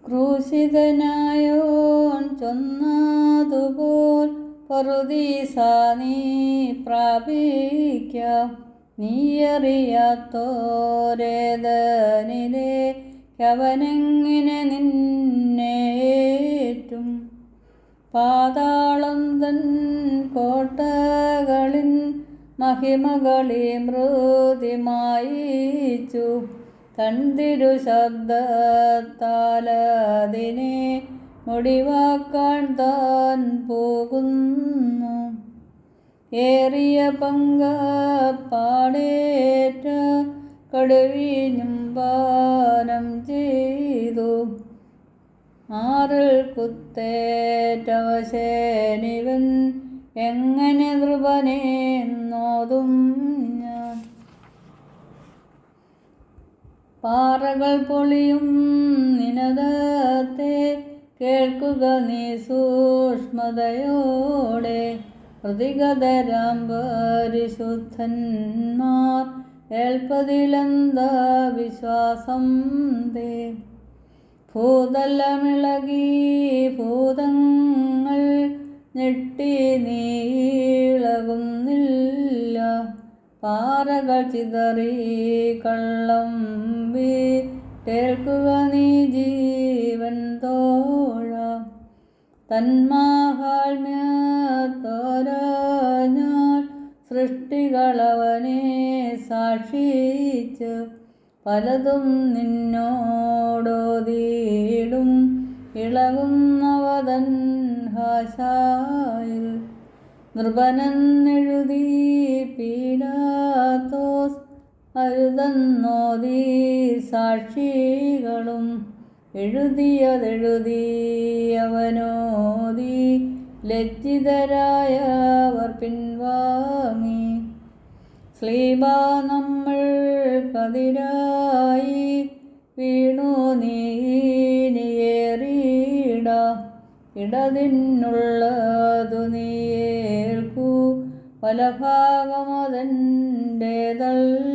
ക്രൂശിതനായോൻ ചൊന്നതുപോൽ പറുദീസ നീ പ്രാപിക്കാം. നീയറിയാത്തോരേതനിലെ അവനെങ്ങനെ നിന്നേറ്റും. പാതാളം തൻ കോട്ടകളിൻ മഹിമകളി മൃതിമായിച്ചു. തൻ തിരുശബ്ദത്താലതിനെ മുടിവാക്കാൻ താൻ പോകുന്നു. ഏറിയ പങ്കപ്പാടേറ്റ കടുവീഞ്ഞും പാനം ചെയ്തു. ആറിൽ കുത്തേറ്റവശേനിവൻ എങ്ങനെ നൃപനെന്നോതും ഞാൻ. പാറകൾ പൊളിയും നിനദത്തെ കേൾക്കുക നീ സൂക്ഷ്മതയോടെ. പ്രതിഗതരാം പരിശുദ്ധന്മാർ ഏൽപ്പതിലെന്ത വിശ്വാസം തേ. ഭൂതലമിളകി ഭൂതങ്ങൾ ഞെട്ടി നീളകുന്നില്ല. പാറകൾ ചിതറി കള്ളം വീട്ടേൽക്കുക നീ ജീവൻ തോഴ. തന്മാഹാത്മ്യത്തോരാഞ്ഞാൽ സൃഷ്ടികളവനെ സാക്ഷിച്ച് പലതും നിന്നോടോതിയിടും. ഇളകുന്നവതൻ ഹാശായിൽ നൃപനെന്നെഴുതി പീലാത്തോസ് അരുതെന്നോതി സാക്ഷികളും. എഴുതിയതെഴുതിയവനോതി ലജ്ജിതരായവർ പിൻവാങ്ങി. സ്ലീബാ നമ്മൾ കതിരായി വീണു നീയേറിയിട. ഇടതിനുള്ളതു നീയേൽക്കൂ വലഭാഗമതെൻ്റേതല്ല.